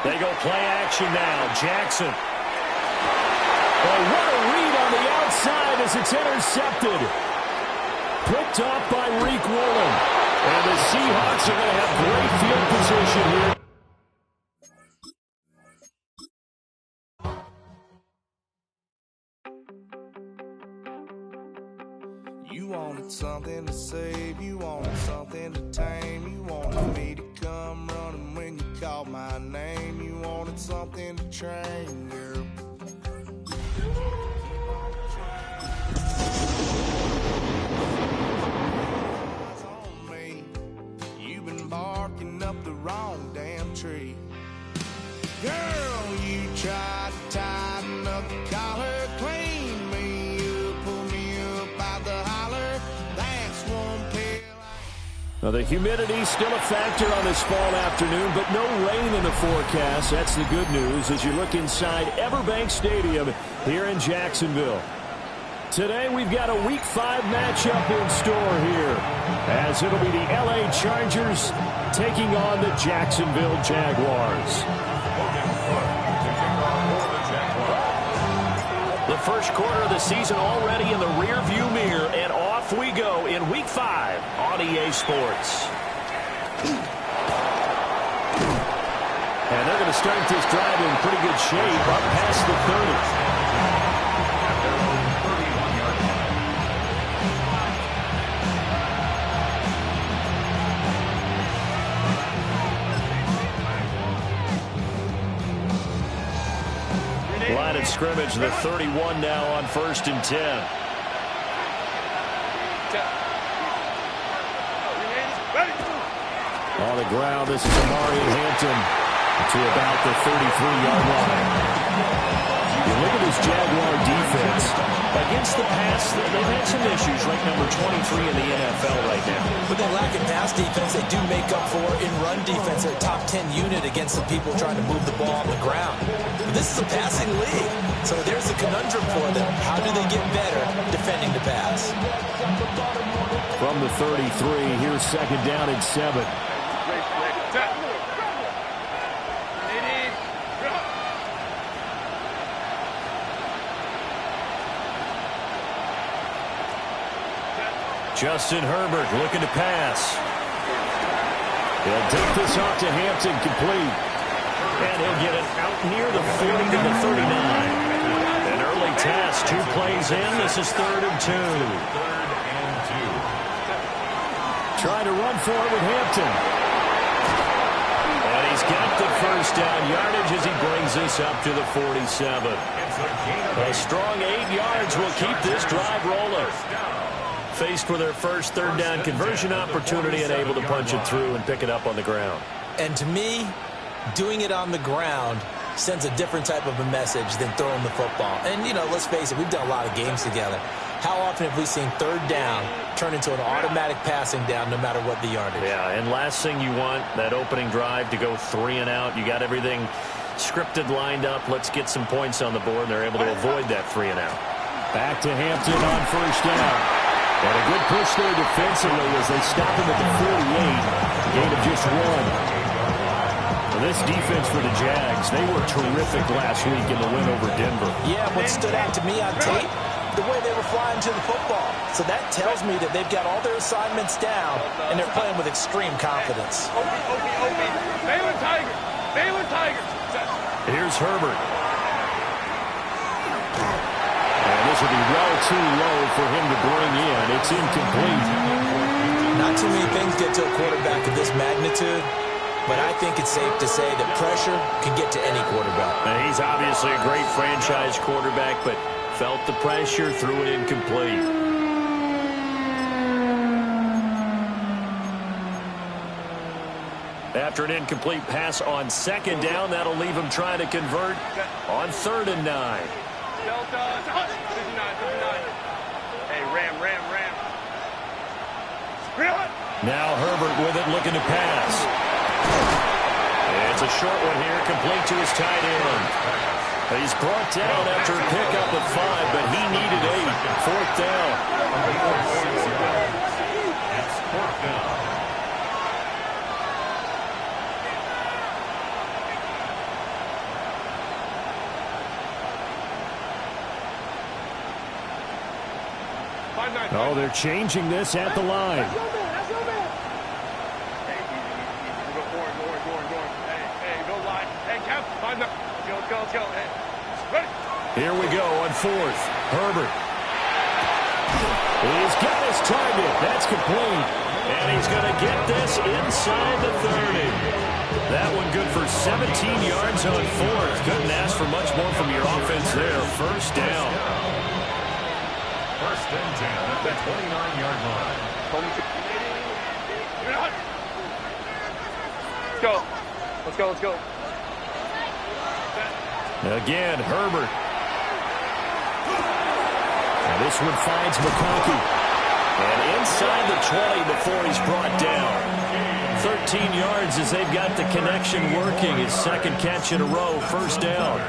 They go play action now. Jackson. Oh, what a read on the outside as it's intercepted. Picked off by Reek Woolen. And the Seahawks are going to have great field position here. You wanted something to save, you wanted something to tame, you wanted me to come running when you called my name, you wanted something to train, girl. On me, you've been barking up the wrong damn tree. Girl, you tried to tighten up the collar, clean me up, pull me up by the holler. That's one pill. Well, the humidity still a factor on this fall afternoon, but no rain in the forecast. That's the good news as you look inside Everbank Stadium here in Jacksonville. Today we've got a Week 5 matchup in store here, as it'll be the LA Chargers taking on the Jacksonville Jaguars. The first quarter of the season already in the rear-view mirror, and off we go in Week 5 on EA Sports. And they're going to start this drive in pretty good shape, up past the 30. Line of scrimmage, the 31 now on 1st and 10. On the ground, this is Amari Hampton to about the 33-yard line. You look at this Jaguar defense. Against the pass, they've had some issues, ranked number 23 in the NFL right now. With that lack of pass defense, they do make up for in run defense. They're a top 10 unit against the people trying to move the ball on the ground. But this is a passing league, so there's a conundrum for them. How do they get better defending the pass? From the 33, here's 2nd down and 7. Justin Herbert looking to pass. He'll take this off to Hampton, complete. And he'll get it out near the 40 to the 39. An early task, 2 plays in. This is 3rd and 2. Trying to run for it with Hampton. And he's got the first down yardage as he brings this up to the 47. A strong 8 yards will keep this drive rolling. Faced with their first 3rd down conversion opportunity and able to punch it through and pick it up on the ground. And to me, doing it on the ground sends a different type of a message than throwing the football. And, you know, let's face it, we've done a lot of games together. How often have we seen 3rd down turn into an automatic passing down no matter what the yardage? Yeah, and last thing you want, that opening drive to go 3 and out. You got everything scripted, lined up. Let's get some points on the board, and they're able to avoid that 3 and out. Back to Hampton on 1st down. And a good push there defensively as they stop him at the 48. Gain of just 1. Well, this defense for the Jags, they were terrific last week in the win over Denver. Yeah, what stood out to me on tape, the way they were flying to the football. So that tells me that they've got all their assignments down, and they're playing with extreme confidence. Baylor Tigers! Baylor Tigers! Here's Herbert. And this will be well too low for him to bring in. It's incomplete. Not too many things get to a quarterback of this magnitude, but I think it's safe to say that pressure can get to any quarterback. Now, he's obviously a great franchise quarterback, but felt the pressure, threw it incomplete. After an incomplete pass on 2nd down, that'll leave him trying to convert on 3rd and 9. Delta, 59. Hey, Ram. Now Herbert with it, looking to pass. It's a short one here, complete to his tight end. He's brought down after a pickup of 5, but he needed 8. 4th down. Oh, they're changing this at the line. Here we go on fourth. Herbert. He's got his target. That's complete. And he's going to get this inside the 30. That one good for 17 yards on fourth. Couldn't ask for much more from your offense there. First down. First and 10 at the 29-yard line. Let's go. Let's go. Let's go. Again, Herbert. Now this one finds McConkey. And inside the 20 before he's brought down. 13 yards as they've got the connection working. His second catch in a row. First down.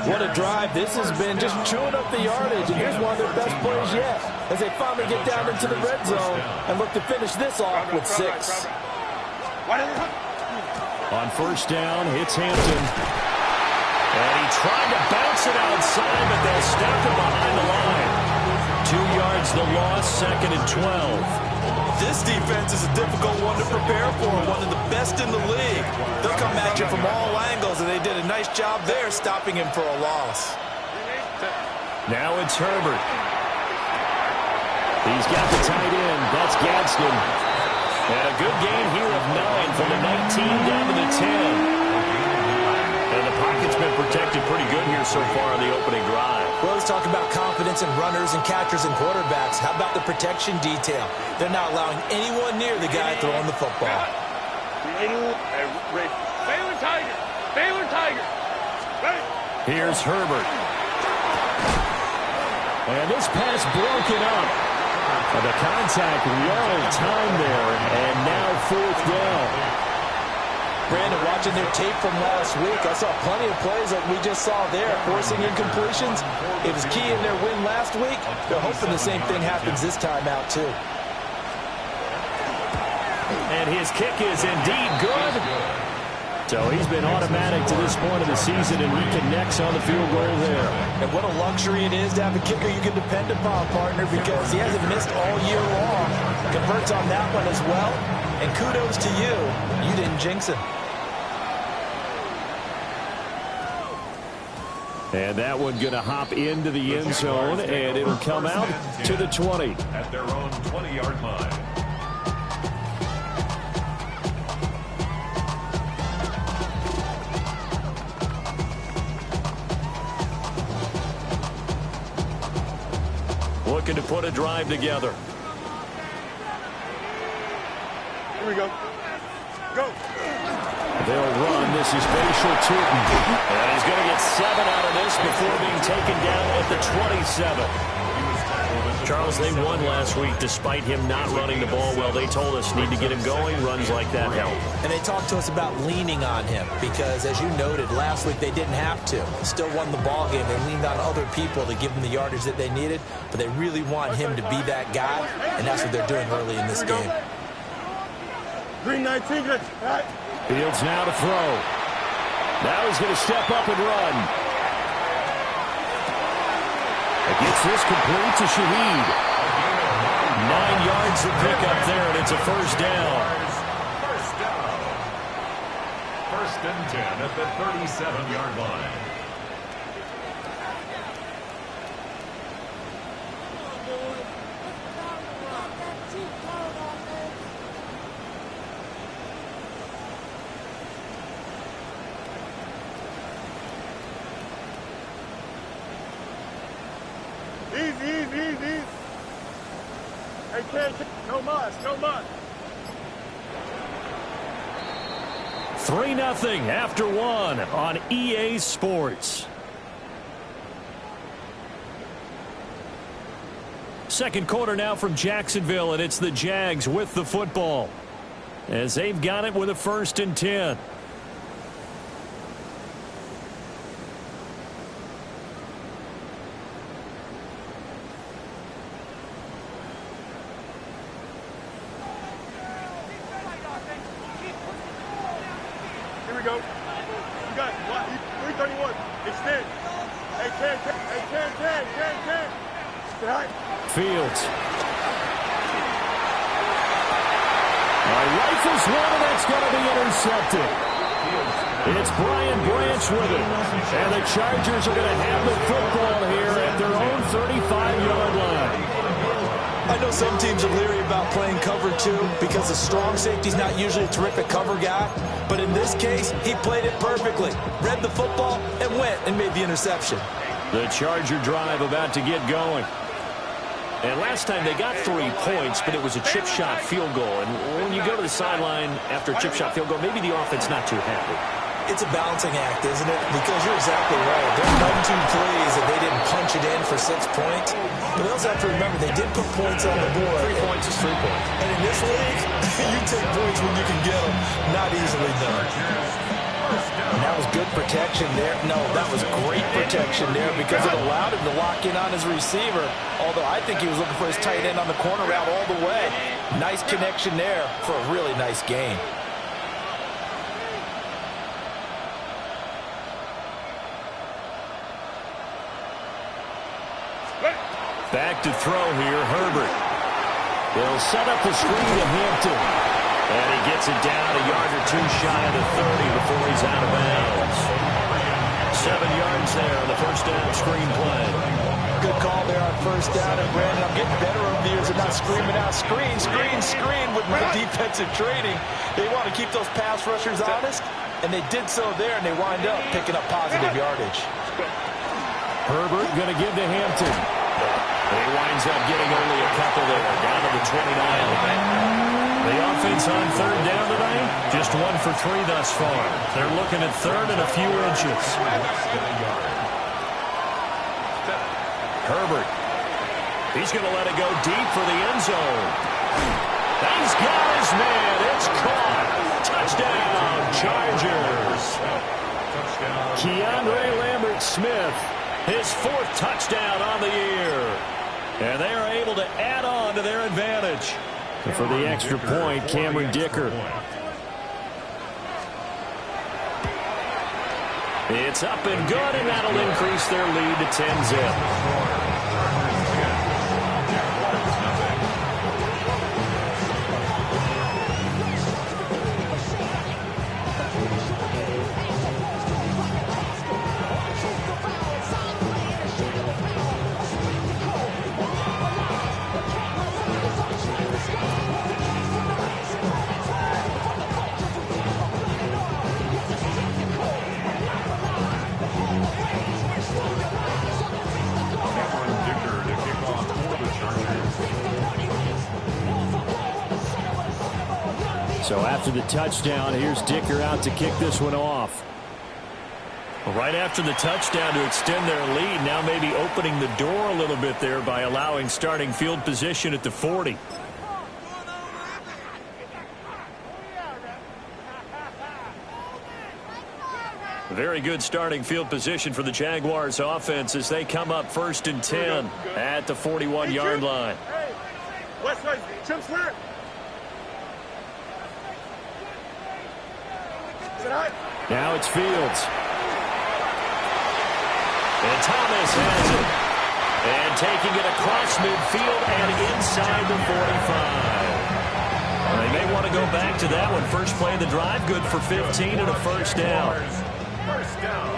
What a drive this has been, just chewing up the yardage. And here's one of their best plays yet as they finally get down into the red zone and look to finish this off with 6. On first down, it's Hampton. And he tried to bounce it outside, but they'll stop him behind the line. 2 yards the loss, second and 12. This defense is a difficult one to prepare for, one of the best in the league. They'll come at you from all angles, and they did a nice job there stopping him for a loss. Now it's Herbert. He's got the tight end. That's Gadsden. And a good gain here of 9 from the 19 down to the 10. And the pocket's been protected pretty good here so far on the opening drive. Well, let's talk about confidence in runners and catchers and quarterbacks. How about the protection detail? They're not allowing anyone near the guy throwing the football. Baylor Tiger. Baylor Tiger. Ready? Here's Herbert. And this pass broken up. The contact well timed there, and now fourth down. Brandon, watching their tape from last week, I saw plenty of plays like we just saw there, forcing incompletions. It was key in their win last week. They're hoping the same thing happens this time out, too. And his kick is indeed good. So he's been automatic to this point of the season, and he connects on the field goal there. And what a luxury it is to have a kicker you can depend upon, partner, because he hasn't missed all year long. Converts on that one as well. And kudos to you. You didn't jinx him. And that one going to hop into the end zone, and it'll come out to the 20. At their own 20-yard line. Looking to put a drive together. Here we go. Go. They'll run. This is Bashal Tootin. And he's going to get 7 out of this before being taken down at the 27. Charles, they won last week despite him not running the ball well. They told us need to get him going. Runs like that help. And they talked to us about leaning on him because, as you noted, last week they didn't have to. Still won the ball game. They leaned on other people to give them the yardage that they needed, but they really want him to be that guy, and that's what they're doing early in this game. Green 19, good. All right. Fields now to throw. Now he's going to step up and run. Gets this complete to Shaheed. 9 yards to pick up there, and it's a first down. First and 10 at the 37-yard line. Easy. Hey, kid, no muss. 3-0 after 1 on EA Sports. Second quarter now from Jacksonville, and it's the Jags with the football as they've got it with a 1st and 10. Fields. Rifles one, and that's going to be intercepted. It's Brian Branch with it. And the Chargers are going to have the football here at their own 35-yard line. I know some teams are leery about playing cover 2 because the strong safety's not usually a terrific cover guy. But in this case, he played it perfectly. Read the football and went and made the interception. The Charger drive about to get going. And last time they got 3 points, but it was a chip shot field goal. And when you go to the sideline after a chip shot field goal, maybe the offense not too happy. It's a balancing act, isn't it? Because you're exactly right. There are 1-2 plays that they didn't punch it in for 6 points. But they also have to remember they did put points on the board. 3 points is 3 points. And in this league, you take points when you can get them. Not easily done. And that was good protection there. No, that was great protection there because it allowed him to lock in on his receiver. Although I think he was looking for his tight end on the corner route all the way. Nice connection there for a really nice gain. Back to throw here, Herbert. They'll set up the screen to Hampton. And he gets it down a yard or 2 shy of the 30 before he's out of bounds. 7 yards there on the first down screen play. Good call there on first down. And Brandon, I'm getting better over the years of not screaming out screen, screen, screen with my defensive training. They want to keep those pass rushers honest, and they did so there, and they wind up picking up positive yardage. Herbert going to give to Hampton. He winds up getting only a couple there, down to the 29. The offense on third down tonight, just 1 for 3 thus far. They're looking at third and a few inches. Herbert. He's going to let it go deep for the end zone. He's got his man. It's caught. Touchdown, Chargers. Keandre Lambert-Smith, his 4th touchdown on the year. And they are able to add on to their advantage. And for the extra point, Cameron Dicker. It's up and good, and that'll increase their lead to 10-zip. So after the touchdown, here's Dicker out to kick this one off. Right after the touchdown to extend their lead, now maybe opening the door a little bit there by allowing starting field position at the 40. Very good starting field position for the Jaguars offense as they come up 1st and 10 at the 41-yard line. West side, Chip's hurt. Now it's Fields. And Thomas has it. And taking it across midfield and inside the 45. They may want to go back to that one. First play of the drive, good for 15 and a first down. First down.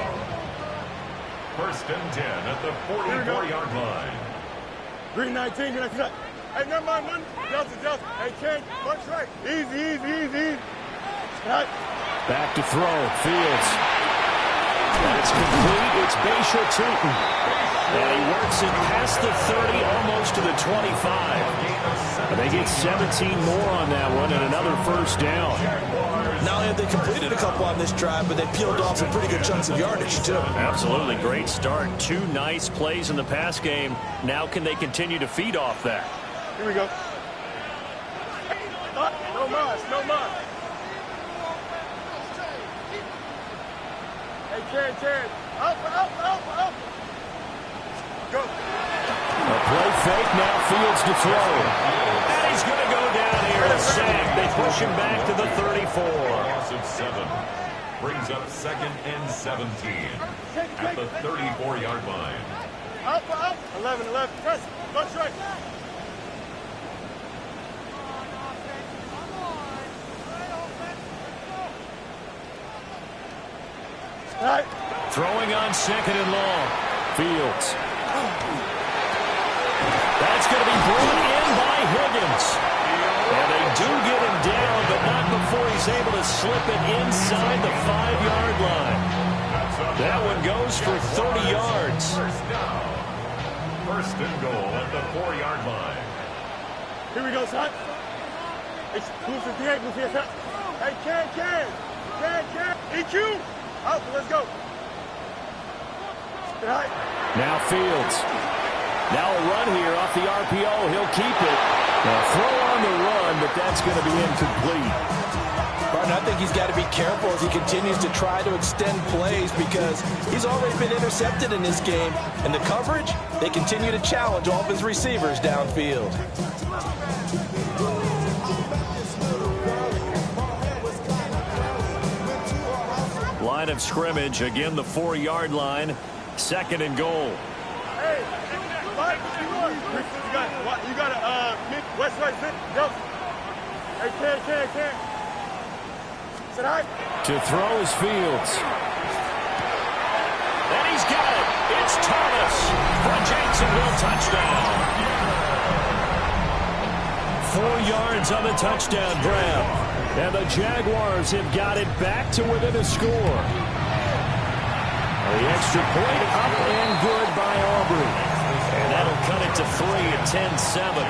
1st and 10 at the 44-yard line. 319, good after that. Hey, never mind, one. Delta. Hey, Ken, punch right. Easy. Right. Back to throw, Fields. That's complete, it's Bashir Tootin. And he works it past the 30, almost to the 25. And they get 17 more on that one and another first down. Not only have they completed a couple on this drive, but they peeled off some pretty good chunks of yardage, too. Absolutely, great start. 2 nice plays in the pass game. Now can they continue to feed off that? Here we go. No mas. Hey, Ken. Up. Go. A play fake, now Fields to throw. And he's going to go down here to sack. They push him back to the 34. Loss of 7. Brings up 2nd and 17 at the 34-yard line. Up. 11. Press. Go straight. All right. Throwing on second and long. Fields. That's going to be brought in by Higgins. And they do get him down, but not before he's able to slip it inside the 5-yard line. That one goes for 30 yards. First and goal at the 4-yard line. Here we go, son. It's move to the son. Hey, can. EQ. Out, let's go. Right. Now Fields. Now a run here off the RPO. He'll keep it. Now throw on the run, but that's going to be incomplete. Barton, I think he's got to be careful as he continues to try to extend plays because he's already been intercepted in this game. And the coverage, they continue to challenge all of his receivers downfield. Line of scrimmage, again the 4-yard line. Second and goal. Hey, Mike, you got a west right fit. Go. Hey, can. Sit high. To throw is Fields. And he's got it. It's Thomas for a Jacksonville touchdown. 4 yards on the touchdown grab. And the Jaguars have got it back to within a score. The extra point up and good by Aubrey. And that'll cut it to 3 at 10-7.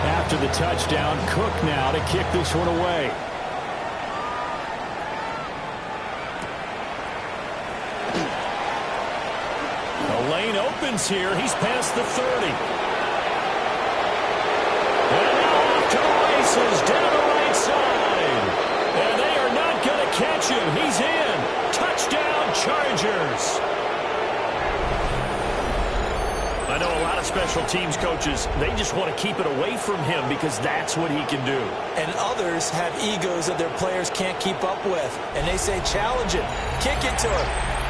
After the touchdown, Cook now to kick this one away. The lane opens here. He's past the 30. And now off to the races down the right side. And they are not going to catch him. He's in. Touchdown, Chargers. I know a lot of special teams coaches, they just want to keep it away from him because that's what he can do. And others have egos that their players can't keep up with. And they say, challenge him. Kick it to him.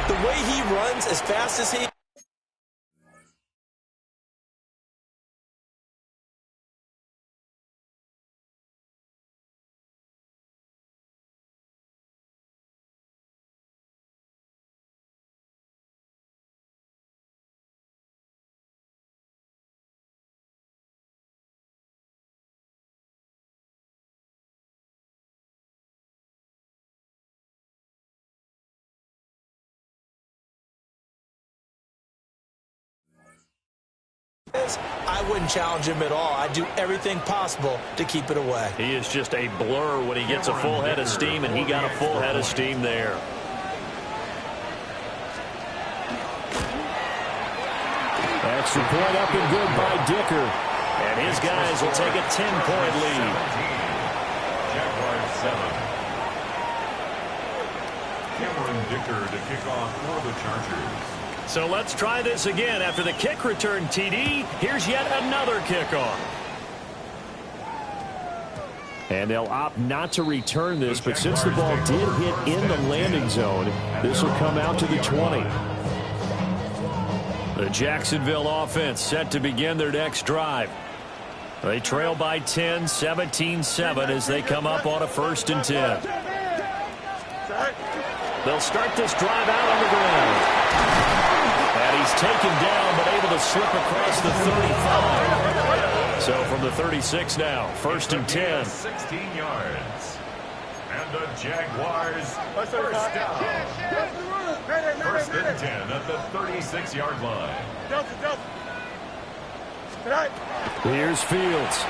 The way he runs as fast as he... I wouldn't challenge him at all. I'd do everything possible to keep it away. He is just a blur when he gets a full head of steam, and he got a full head of steam there. Extra point up and good by Dicker. And his guys will take a 10-point lead. Jaguars 7. Cameron Dicker to kick off for the Chargers. So let's try this again. After the kick return, TD, here's yet another kickoff. And they'll opt not to return this, but since the ball did hit in the landing zone, this will come out to the 20. The Jacksonville offense set to begin their next drive. They trail by 10, 17-7 as they come up on a 1st and 10. They'll start this drive out on the ground. And he's taken down, but able to slip across the 35. So from the 36 now, 1st and 10. 16 yards. And the Jaguars first down. 1st and 10 at the 36-yard line. Here's Fields.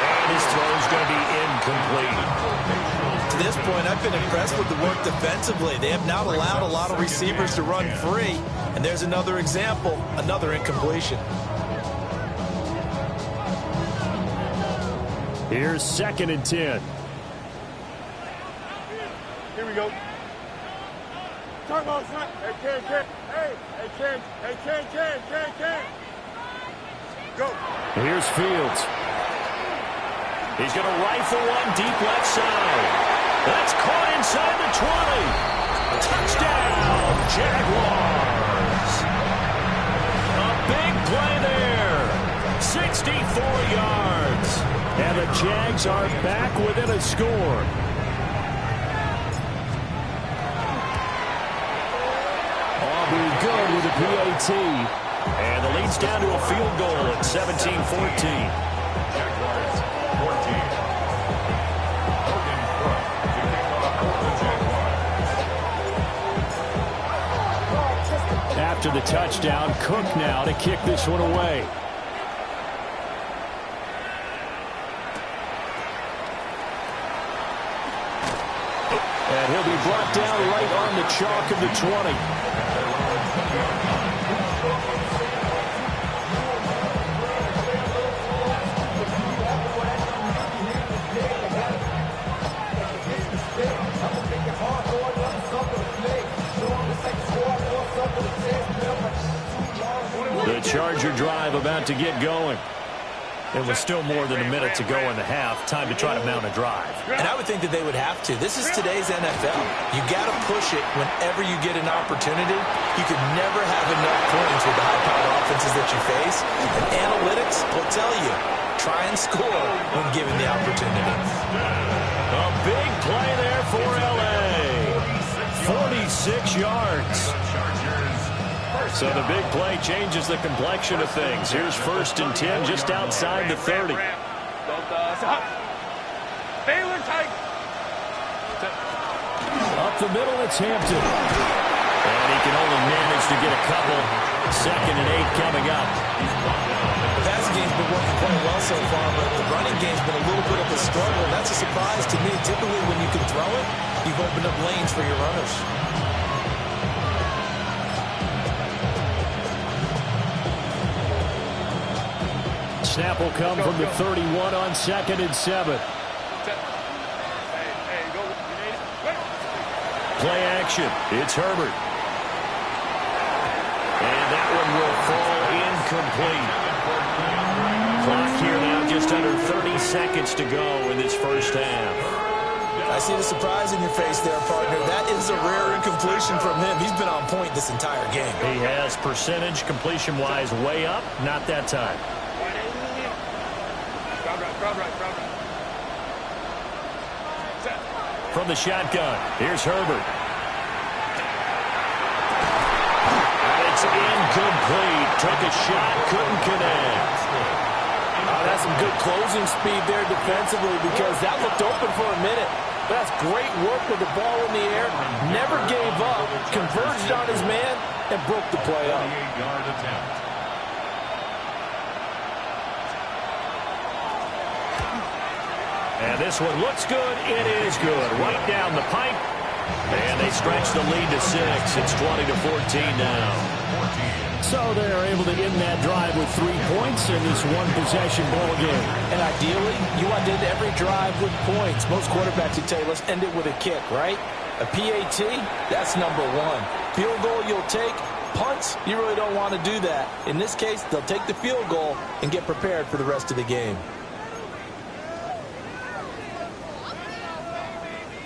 And his throw's going to be incomplete. To this point, I've been impressed with the work defensively. They have not allowed a lot of receivers to run free. And there's another example, another incompletion. Here's 2nd and 10. Here we go. Talk about son. Hey, can. Hey, can. Go. Here's Fields. He's going to rifle one deep left side. That's caught inside the 20. Touchdown, Jaguars. A big play there. 64 yards. And the Jags are back within a score. Aubrey good with a PAT. And the lead's down to a field goal at 17-14. Jaguars 14. Logan Cook to kick off for the Jaguars. After the touchdown, Cook now to kick this one away. And he'll be brought down right on the chalk of the 20. The Charger drive about to get going. It was still more than a minute to go in the half. Time to try to mount a drive. And I would think that they would have to. This is today's NFL. You got to push it whenever you get an opportunity. You can never have enough points with the high-powered offenses that you face. And analytics will tell you, try and score when given the opportunity. A big play there for L.A. 46 yards. So the big play changes the complexion of things. Here's 1st and 10 just outside the 30. Up the middle, it's Hampton. And he can only manage to get a couple. 2nd and 8 coming up. The passing game's been working quite well so far, but the running game's been a little bit of a struggle. That's a surprise to me. Typically, when you can throw it, you've opened up lanes for your runners. Snap will come from the 31 on 2nd and 7. Play action. It's Herbert. And that one will fall incomplete. Clock here now just under 30 seconds to go in this first half. I see the surprise in your face there, partner. That is a rare incompletion from him. He's been on point this entire game. He has percentage completion-wise way up. Not that time. From the shotgun, here's Herbert. And it's incomplete. Took a shot, couldn't connect. That's some good closing speed there defensively because that looked open for a minute. That's great work with the ball in the air. Never gave up, converged on his man, and broke the play up. 28-yard attempt. And this one looks good. It is good. Right down the pipe. And they stretch the lead to 6. It's 20-14 now. So they're able to end that drive with 3 points in this one-possession ball game. And ideally, you want to end every drive with points. Most quarterbacks would tell you, let's end it with a kick, right? A PAT, that's number 1. Field goal you'll take. Punts, you really don't want to do that. In this case, they'll take the field goal and get prepared for the rest of the game.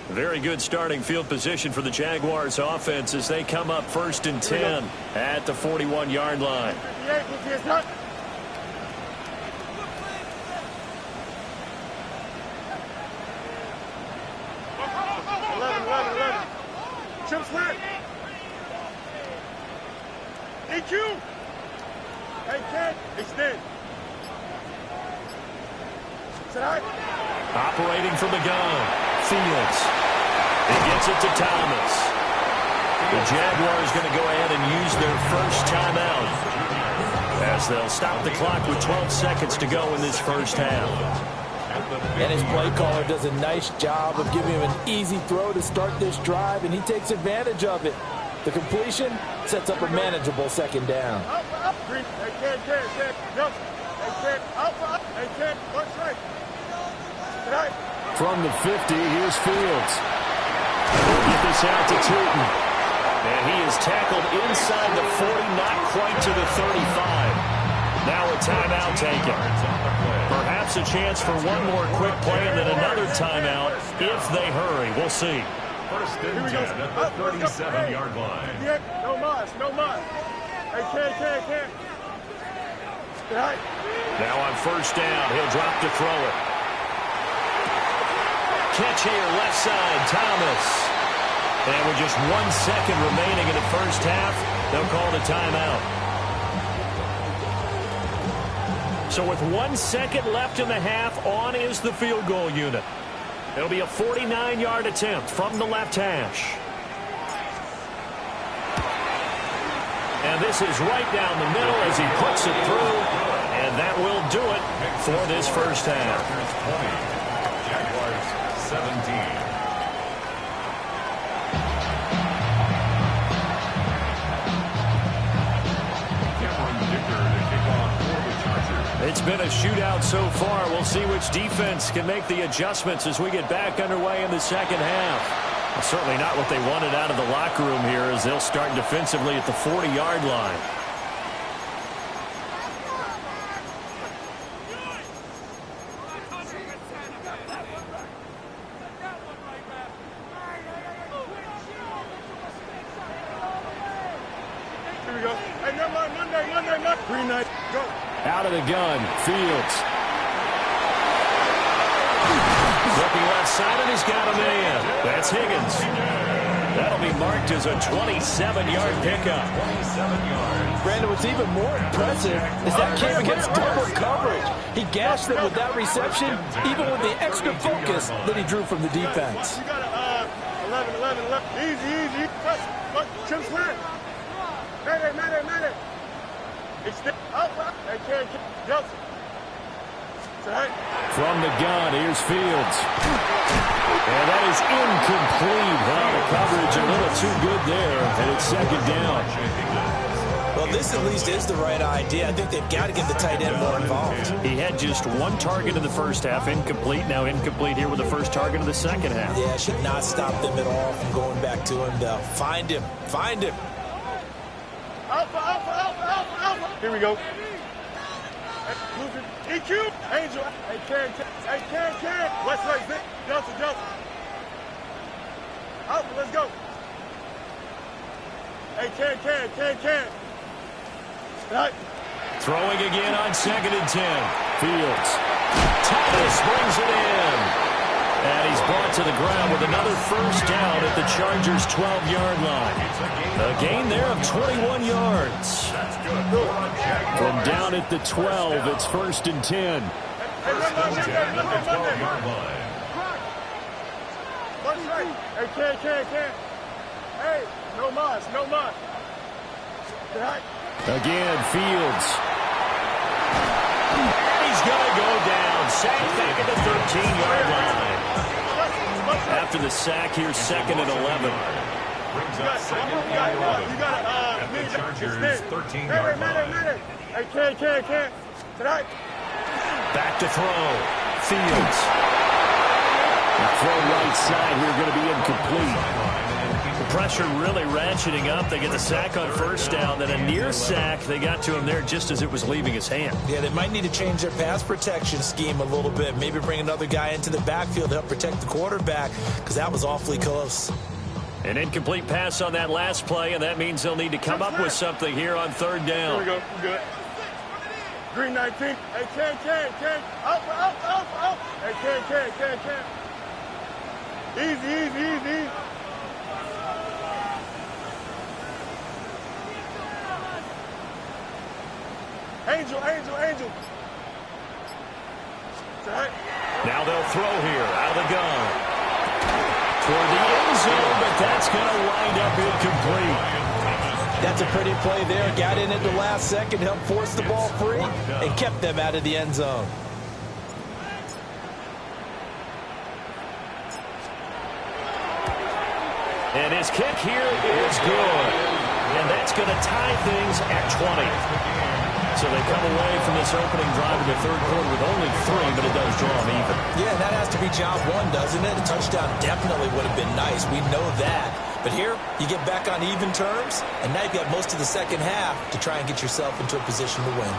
Very good starting field position for the Jaguars offense as they come up 1st and 10 at the 41-yard line. 11. Chip slant. EQ. Hey, Ken, extend. Sit high. Operating from the gun, Fields. He gets it to Thomas. The Jaguars going to go ahead and use their first timeout as they'll stop the clock with 12 seconds to go in this first half. And his play caller does a nice job of giving him an easy throw to start this drive, and he takes advantage of it. The completion sets up a manageable 2nd down. From the 50, here's Fields. Get this out to Tootin. And he is tackled inside the 40, not quite to the 35. Now a timeout taken. Perhaps perhaps a chance for one more quick play and then another timeout if they hurry. We'll see. First and 10 at the 37-yard line. Yeah, no mas, no mas. Hey, can't. Right. Now on first down, he'll drop to throw it. Catch here, left side, Thomas. And with just 1 second remaining in the first half, they'll call the timeout. So with 1 second left in the half, on is the field goal unit. It'll be a 49-yard attempt from the left hash. And this is right down the middle as he puts it through. And that will do it for this first half. Jaguars 17. It's been a shootout so far. We'll see which defense can make the adjustments as we get back underway in the second half. Well, certainly not what they wanted out of the locker room here as they'll start defensively at the 40-yard line. Here we go. Hey, never mind. Monday. Green night. Go. Out of the gun, Fields. Looking left side, and he's got a man. That's Higgins. That'll be marked as a 27-yard pickup. 27 yards. Brandon, what's even more impressive is that came against double coverage. He gashed them with that reception, even with the extra focus that he drew from the defense. You got a 11. Easy. Chip swing. Mayday. Extend. Hey, can't. Johnson. Right. From the gun, here's Fields. And that is incomplete. Well, the coverage a little too good there, and it's second down. Well, this at least is the right idea. I think they've got to get the tight end more involved. He had just one target in the first half, incomplete. Now incomplete here with the first target of the second half. Yeah, should not stop them at all from going back to him. Find him. Alpha. Here we go. EQ. Angel. Hey, can. West leg. Johnson. Alpha, let's go. Hey, can. Right. Throwing again on 2nd and 10. Fields. Thomas brings it in. And he's brought to the ground with another first down at the Chargers' 12-yard line. A gain there of 21 yards. From down at the 12, it's 1st and 10. Hey, can. Hey, no mas. Right. Again, Fields. He's going to go down. Sacked back at the 13-yard line. After the sack, here's 2nd and 11. Brings up 2nd and 11. At the Chargers' 13-yard line. Hey, can. Tonight. Back to throw. Fields. The throw right side here going to be incomplete. The pressure really ratcheting up. They get the sack on first down. Then a near sack. They got to him there just as it was leaving his hand. Yeah, they might need to change their pass protection scheme a little bit. Maybe bring another guy into the backfield to help protect the quarterback because that was awfully close. An incomplete pass on that last play, and that means they'll need to come up with something here on 3rd down. Here we go. We're good. Green 19. Hey, can. Alpha. Hey, can. Easy. Angel. Right. Now they'll throw here out of the gun. Toward the end zone, but that's going to wind up incomplete. That's a pretty play there. Got in at the last second, helped force the ball free, and kept them out of the end zone. And his kick here is good. And that's going to tie things at 20. So they come away from this opening drive in the 3rd quarter with only 3, but it does draw them even. Yeah, that has to be job one, doesn't it? A touchdown definitely would have been nice. We know that. But here, you get back on even terms, and now you've got most of the second half to try and get yourself into a position to win.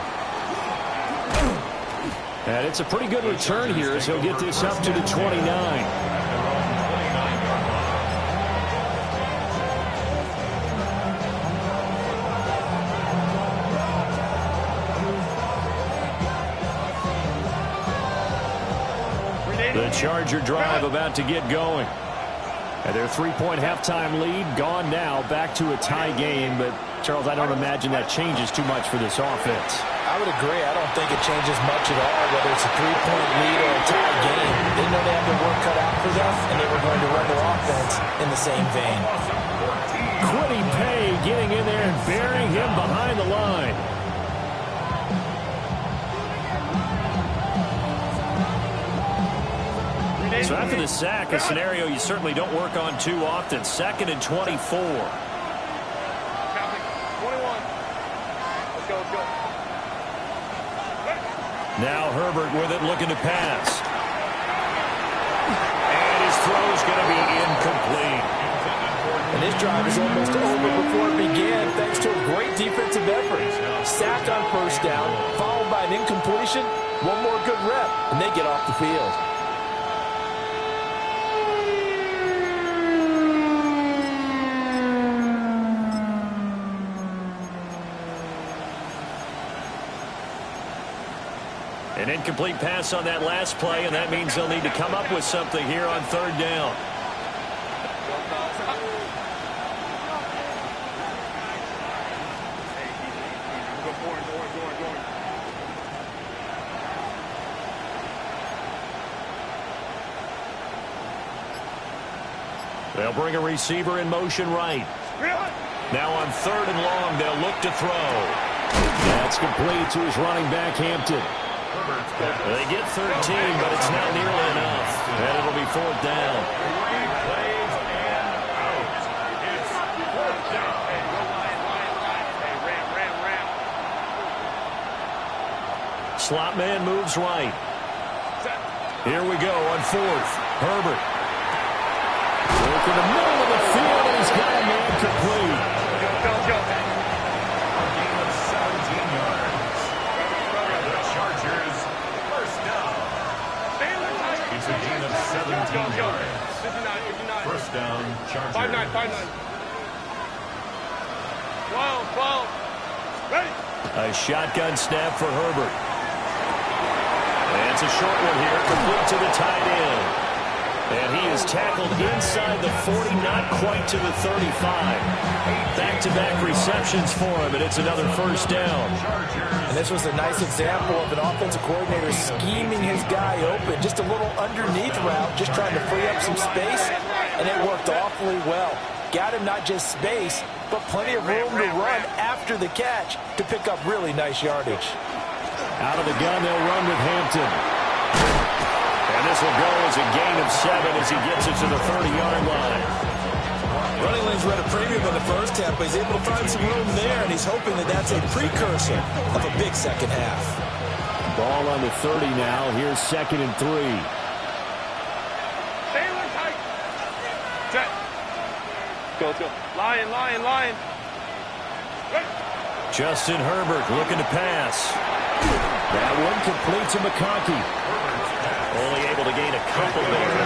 And it's a pretty good return here as he'll get this up to the 29. The Charger drive about to get going. And their 3-point halftime lead gone now, back to a tie game. But, Charles, I don't imagine that changes too much for this offense. I would agree. I don't think it changes much at all, whether it's a 3-point lead or a tie game. They know they have their work cut out for them, and they were going to run their offense in the same vein. Kwity Paye getting in there and burying him behind the line. So after the sack, a scenario you certainly don't work on too often. 2nd and 24. 21. Let's go. Now Herbert with it, looking to pass. And his throw is going to be incomplete. And this drive is almost over before it began, thanks to a great defensive effort. Sack on first down, followed by an incompletion. One more good rep, and they get off the field. An incomplete pass on that last play, and that means they'll need to come up with something here on 3rd down. They'll bring a receiver in motion right. Now on 3rd and long, they'll look to throw. That's complete to his running back, Hampton. They get 13, but it's not nearly enough. And it'll be 4th down. Slot man moves right. Here we go on 4th. Herbert. Look in the middle of the field, and he's got a man complete. First down, Chargers. 5-9. 12. Ready. A shotgun snap for Herbert. And it's a short one here, complete to the tight end. And he is tackled inside the 40, not quite to the 35. Back-to-back receptions for him, and it's another first down. And this was a nice example of an offensive coordinator scheming his guy open. Just a little underneath route, just trying to free up some space, and it worked awfully well. Got him not just space, but plenty of room to run after the catch to pick up really nice yardage. Out of the gun, they'll run with Hampton. And this will go as a gain of 7 as he gets it to the 30-yard line. Running lanes were at a premium in the first half, but he's able to find some room there, and he's hoping that that's a precursor of a big second half. Ball on the 30 now. Here's 2nd and 3. Stay tight. Check. Go. Line. Justin Herbert looking to pass. That one complete to McConkey. Only able to gain a couple there.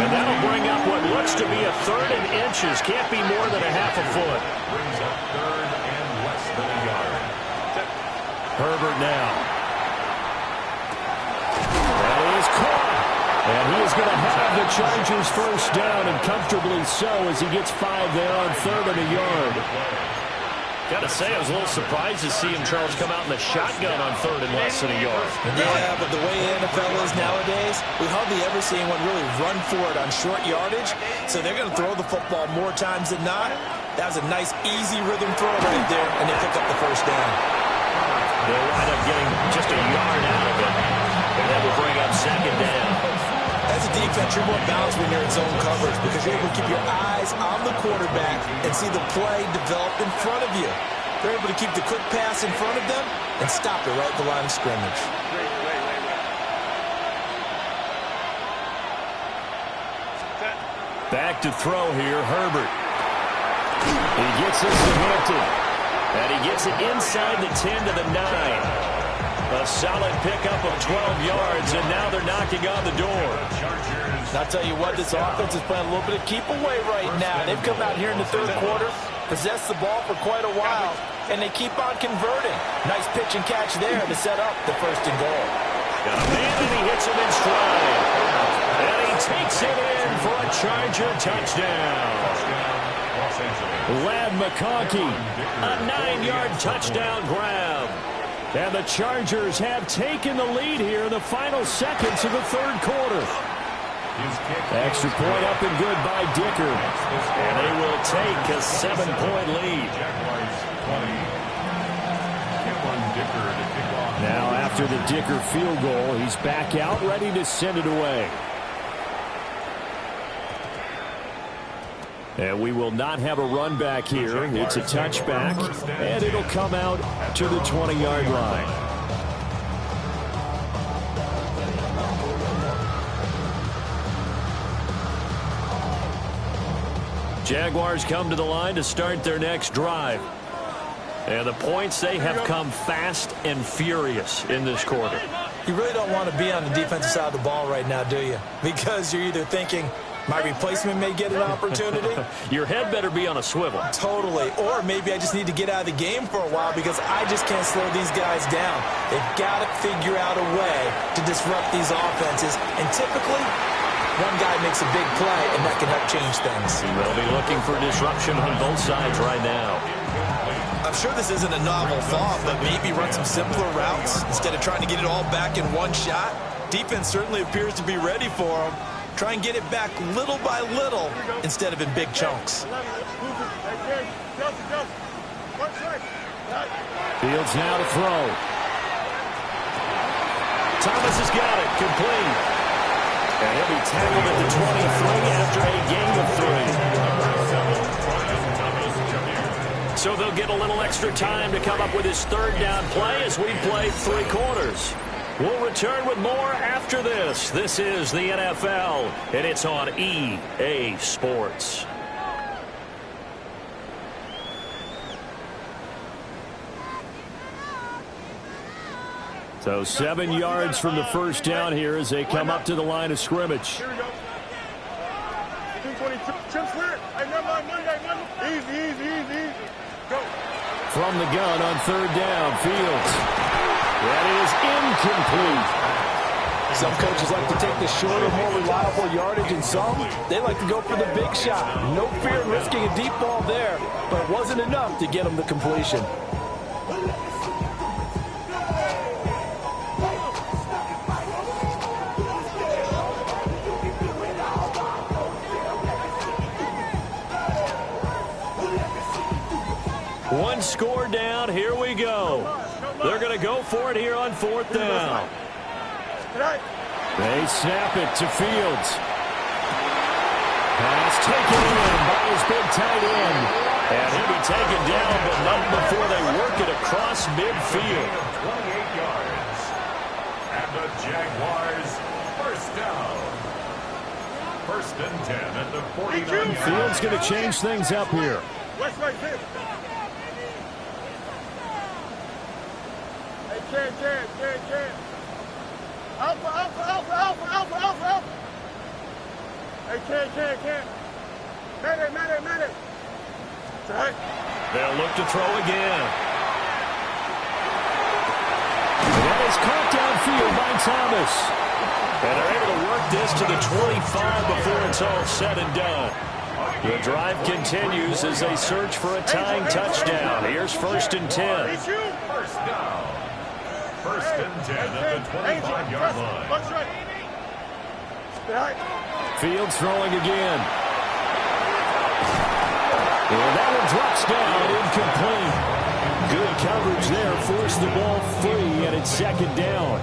And that'll bring up what looks to be a 3rd and inches. Can't be more than a half a foot. Brings up 3rd and less than a yard. Herbert now. That is caught. And he is going to have the Chargers first down, and comfortably so as he gets 5 there on 3rd and a yard. Got to say, I was a little surprised to see him, Charles, come out in the shotgun on 3rd and less than a yard. Yeah, but the way the NFL is nowadays, we hardly ever see anyone really run for it on short yardage. So they're going to throw the football more times than not. That was a nice, easy rhythm throw right there, and they pick up the first down. They'll wind up getting just a yard out of it. And that will bring up 2nd down. As a defense, you're more balanced when you're in zone coverage because you're able to keep your eyes on the quarterback and see the play develop in front of you. They're able to keep the quick pass in front of them and stop it right at the line of scrimmage. Back to throw here, Herbert. He gets this to Hampton. And he gets it inside the 10 to the 9. A solid pickup of 12 yards, and now they're knocking on the door. I'll tell you what, this offense is playing a little bit of keep away right now. They've come out here in the third quarter, possessed the ball for quite a while, and they keep on converting. Nice pitch and catch there to set up the first and goal. Got a man, and he hits him in stride. And he takes it in for a Charger touchdown. Ladd McConkey, a 9-yard touchdown grab. And the Chargers have taken the lead here in the final seconds of the third quarter. Extra point up and good by Dicker. And they will take a 7-point lead. Now after the Dicker field goal, he's back out ready to send it away. And we will not have a run back here. It's a touchback, and it'll come out to the 20-yard line. Jaguars come to the line to start their next drive. And the points, they have come fast and furious in this quarter. You really don't want to be on the defensive side of the ball right now, do you? Because you're either thinking, my replacement may get an opportunity. Your head better be on a swivel. Totally. Or maybe I just need to get out of the game for a while because I just can't slow these guys down. They've got to figure out a way to disrupt these offenses. And typically, one guy makes a big play, and that can help change things. They'll be looking for disruption on both sides right now. I'm sure this isn't a novel thought, but maybe run some simpler routes instead of trying to get it all back in one shot. Defense certainly appears to be ready for them. Try and get it back little by little instead of in big chunks. Fields now to throw. Thomas has got it, complete. And he'll be tackled at the 23 after a gain of 3. So they'll get a little extra time to come up with his third down play as we play 3 quarters. We'll return with more after this. This is the NFL, and it's on EA Sports. So 7 yards from the first down here as they come up to the line of scrimmage. Here we go. 222. Chip clear. Hey, never mind. Monday. Easy. Go. From the gun on third down, Fields. That is incomplete. Some coaches like to take the shorter, more reliable yardage, and some, they like to go for the big shot. No fear in risking a deep ball there, but it wasn't enough to get them the completion. One score down. Here we go. They're going to go for it here on fourth down. They snap it to Fields. Pass taken in by his big tight end. And he'll be taken down, but not before they work it across midfield. 28 yards. And the Jaguars first down. First and 10 at the 49. Fields going to change things up here. West right here. Hey, Ken. Alpha. Hey, Ken. Medic. Right. They'll look to throw again. That is caught downfield by Thomas. And they're able to work this to the 25 before it's all said and done. The drive continues as they search for a tying touchdown. Here's first and 10. First down. First and 10 at the 25-yard line. Fields throwing again. And that one drops down, incomplete. Good coverage there, forced the ball free, and it's second down.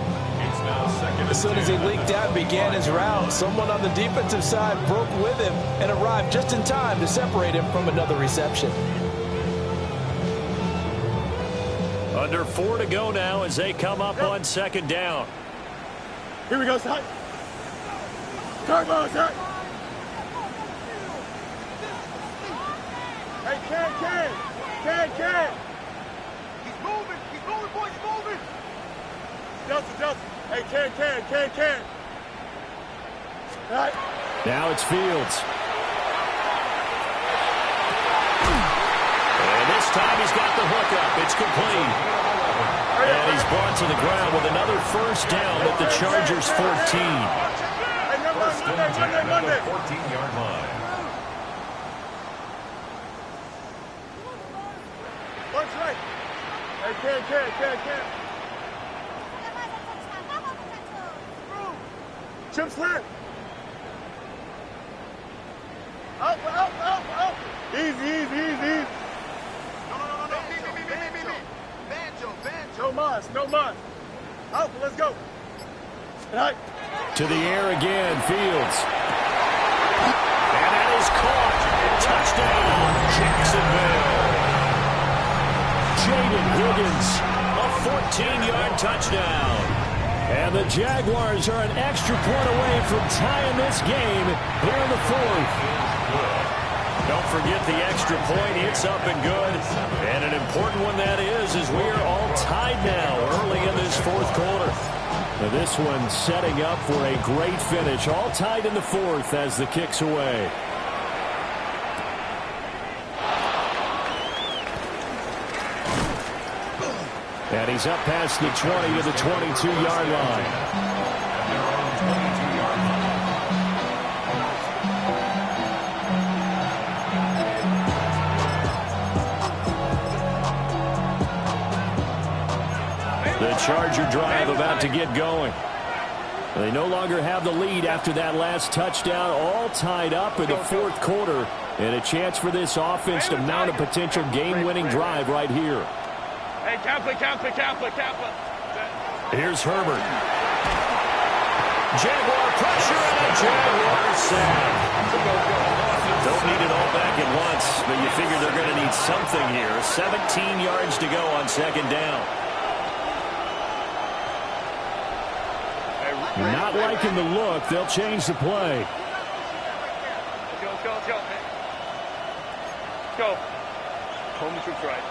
As soon as he leaked out and began his route, someone on the defensive side broke with him and arrived just in time to separate him from another reception. Under 4 to go now as they come up on second down. Here we go, son. Turn ball, son. Hey, Ken. He's moving, boys, moving. Justin. Hey, Ken. All right. Now it's Fields. And this time he's got the hook up. It's complete. And he's brought to the ground with another first down at the Chargers' 14. First and 10 at the 14-yard line. One's right. Hey, Ken. Chip slant. Out. Easy. No muss. Out, let's go. Right. To the air again, Fields. And that is caught. Touchdown, Jaden Higgins. A 14-yard touchdown. And the Jaguars are an extra point away from tying this game here in the fourth. Don't forget the extra point. It's up and good. And an important one that is we are all tied now early in this fourth quarter. Now this one setting up for a great finish. All tied in the fourth as the kick's away. And he's up past the 20 to the 22-yard line. The Charger drive about to get going. They no longer have the lead after that last touchdown. All tied up in the fourth quarter. And a chance for this offense to mount a potential game-winning drive right here. Hey, Kappa. Here's Herbert. Jaguar pressure and a Jaguar sack. Don't need it all back at once, but you figure they're going to need something here. 17 yards to go on second down. Not liking the look. They'll change the play. Let's go. Let's go. Home troops right.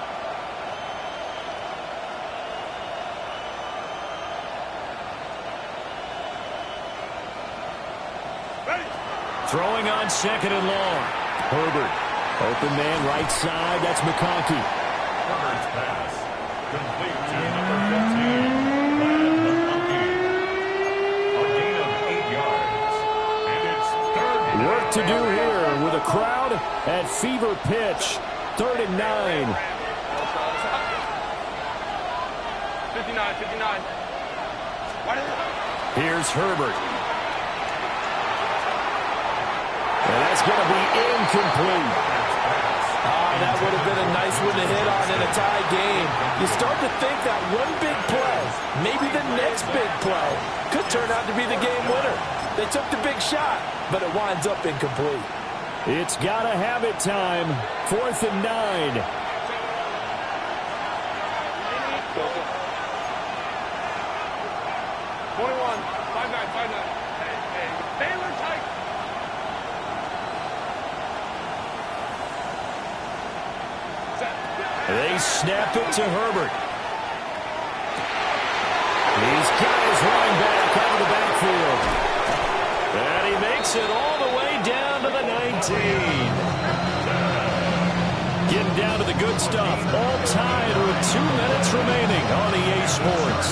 Throwing on second and long. Herbert. Open man right side. That's McConkey. Herbert's pass. Complete to number 15. A gain of 8 yards. And it's third and Work to do here with a crowd at fever pitch. 3rd and 9. 59. Here's Herbert. And that's going to be incomplete. That would have been a nice one to hit on in a tie game. You start to think that one big play, maybe the next big play, could turn out to be the game winner. They took the big shot, but it winds up incomplete. It's got to have it time. 4th and 9. 21. 5-9. Hey. Taylor tight. They snap it to Herbert. He's got his running back out of the backfield. And he makes it all the way down to the 19. Getting down to the good stuff. All tied with 2 minutes remaining on EA Sports.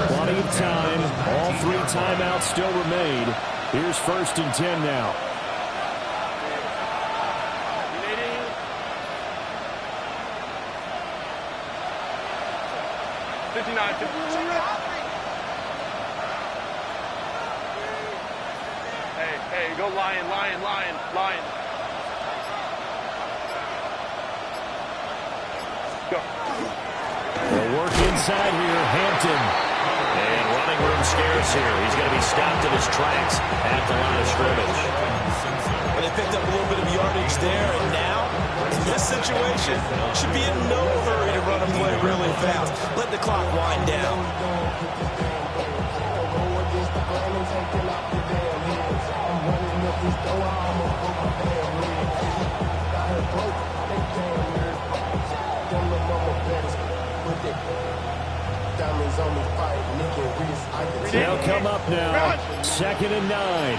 Plenty of time. All 3 timeouts still remain. Here's 1st and 10 now. 59. Hey, go Lion. Go. They'll work inside here, Hampton. And running room scarce here. He's going to be stopped in his tracks at the line of scrimmage. Well, they picked up a little bit of yardage there, and now, in this situation, should be in no hurry to run a play really fast. Let the clock wind down. They'll come up now. 2nd and 9.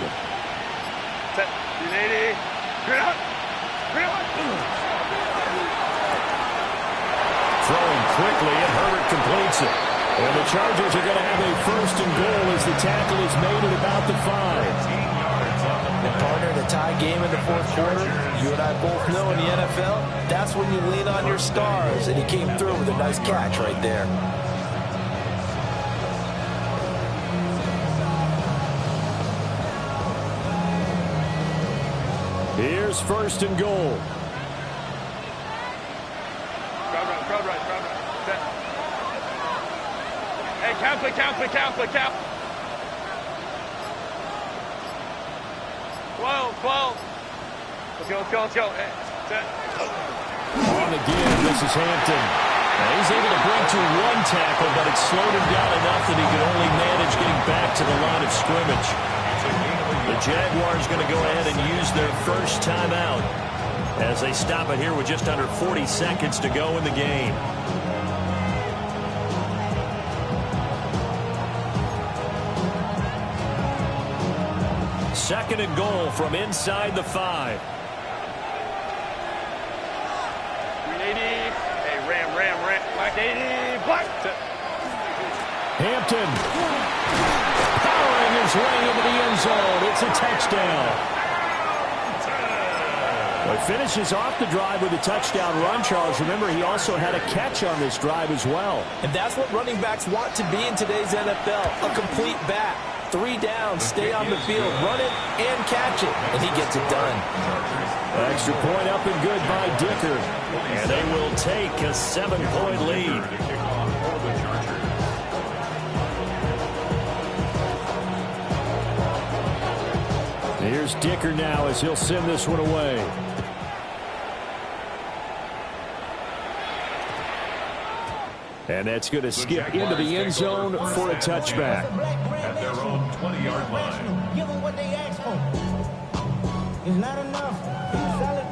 Set. 380. Throwing quickly, and Herbert completes it. And the Chargers are going to have a 1st and goal as the tackle is made at about the 5. And partner, in a tie game in the 4th quarter, you and I both know in the NFL, that's when you lean on your stars. And he came through with a nice catch right there. Here's 1st and goal. Crowd right. Set. Hey, count. 12. Let's go. Hey, set. On again, this is Hampton. Now he's able to bring to 1 tackle, but it slowed him down enough that he could only manage getting back to the line of scrimmage. The Jaguars going to go ahead and use their first timeout as they stop it here with just under 40 seconds to go in the game. Second and goal from inside the 5. 380. Hey, ram. Black 80. Black. Hampton powering his way into the end zone. It's a touchdown. Well, he finishes off the drive with a touchdown run, Charles. Remember, he also had a catch on this drive as well. And that's what running backs want to be in today's NFL, a complete back. 3 downs, stay on the field, run it, and catch it. And he gets it done. Extra point up and good by Dicker. And they will take a 7-point lead. Here's Dicker now as he'll send this one away. And that's going to skip into the end zone for a touchback. At their own 20-yard line. Give them what they asked for. It's not enough. You sell it,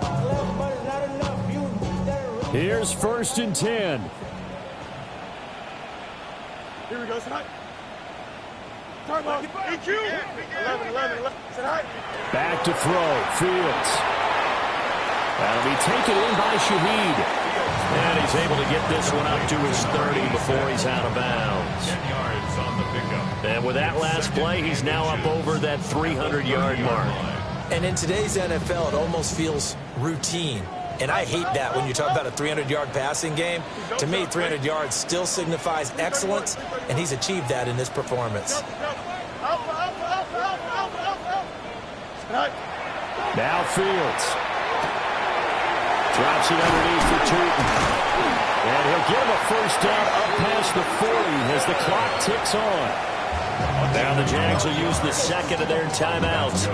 but it's not enough. Here's 1st and 10. Here we go, tonight. Talk about EQ. 11. Tonight. Back to throw. Fields. That'll be taken in by Shaheed. And he's able to get this one up to his 30 before he's out of bounds. 10 yards on the pickup. And with that last play, he's now up over that 300-yard mark. And in today's NFL, it almost feels routine. And I hate that when you talk about a 300-yard passing game. To me, 300 yards still signifies excellence, and he's achieved that in this performance. Now Fields. Drops it underneath for Tootin. And he'll get him a 1st down up past the 40 as the clock ticks on. Now the Jags will use the 2nd of their timeouts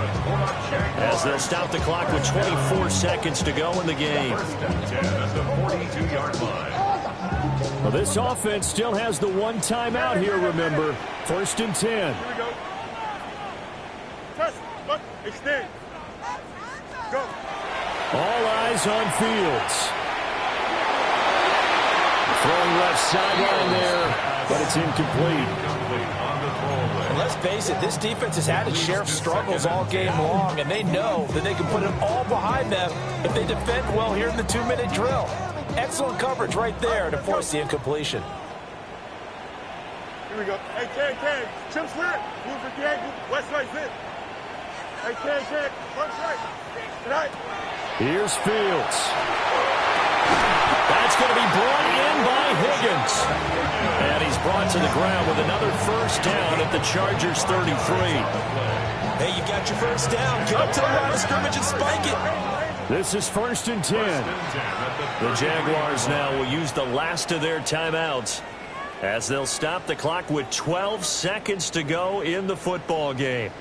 as they'll stop the clock with 24 seconds to go in the game. 10 at the 42-yard line. Well, this offense still has the 1 timeout here, remember. 1st and 10. Here we go. Press. Look. Extend. Go. All eyes on Fields. Throwing left sideline there, but it's incomplete. And let's face it, this defense has had its share of struggles all game long, and they know that they can put it all behind them if they defend well here in the 2-minute drill. Excellent coverage right there to force the incompletion. Here we go. Hey, Ken. Chip slip. Move for the angle. West right, zip. Hey, Ken. Punch right. Tonight. Here's Fields. That's going to be brought in by Higgins. And he's brought to the ground with another 1st down at the Chargers 33. Hey, you got your 1st down. Get up to the line of scrimmage and spike it. This is 1st and 10. The Jaguars now will use the last of their timeouts as they'll stop the clock with 12 seconds to go in the football game.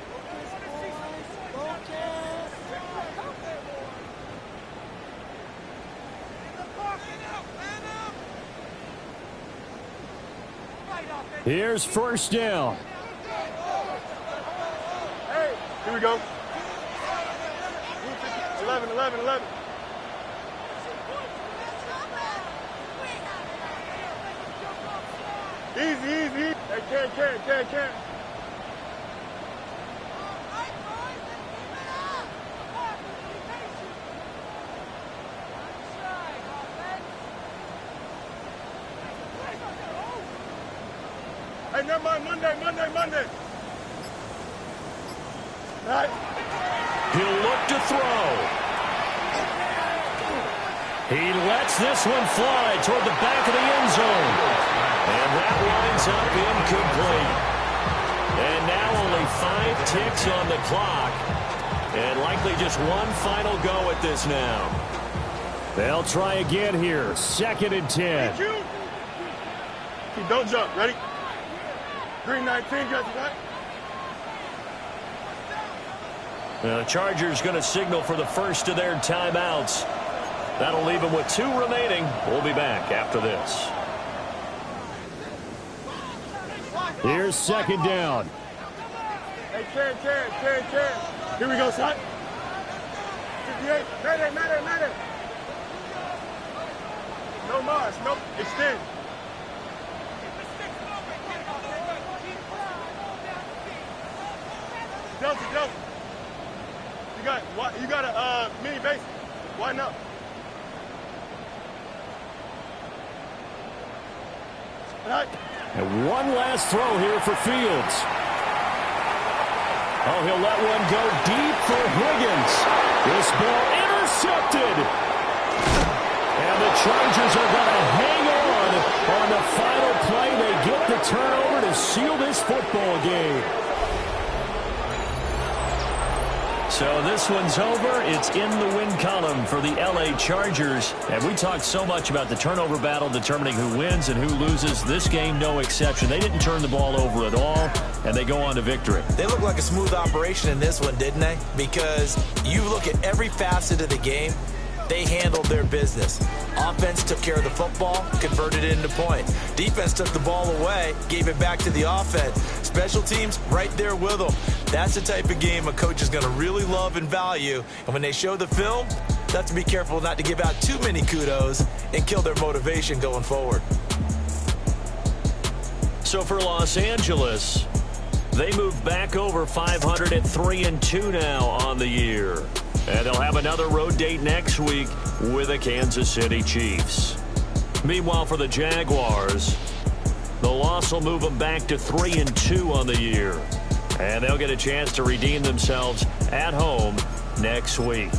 Here's 1st down. Hey, here we go. 11. Easy. Hey, Can. Hey, never mind, Monday. All right. He'll look to throw. He lets this one fly toward the back of the end zone. And that winds up incomplete. And now only 5 ticks on the clock. And likely just one final go at this now. They'll try again here. 2nd and 10. Don't jump. Ready? Green 19, got you right? The Chargers going to signal for the first of their timeouts. That'll leave them with 2 remaining. We'll be back after this. Here's 2nd down. Hey, Can. Here we go, son. 58. Mayday. No Mars. Nope. Extend. Delta. You got a mini base. Why not? Right. And one last throw here for Fields. Oh, he'll let one go deep for Higgins. This ball intercepted. And the Chargers are going to hang on the final play. They get the turnover to seal this football game. So this one's over. It's in the win column for the L.A. Chargers. And we talked so much about the turnover battle determining who wins and who loses. This game, no exception. They didn't turn the ball over at all, and they go on to victory. They look like a smooth operation in this one, didn't they? Because you look at every facet of the game, they handled their business. Offense took care of the football, converted it into points. Defense took the ball away, gave it back to the offense. Special teams right there with them. That's the type of game a coach is going to really love and value. And when they show the film, they have to be careful not to give out too many kudos and kill their motivation going forward. So for Los Angeles, they move back over 500 at 3-2 now on the year. And they'll have another road date next week with the Kansas City Chiefs. Meanwhile, for the Jaguars, the loss will move them back to 3-2 on the year. And they'll get a chance to redeem themselves at home next week.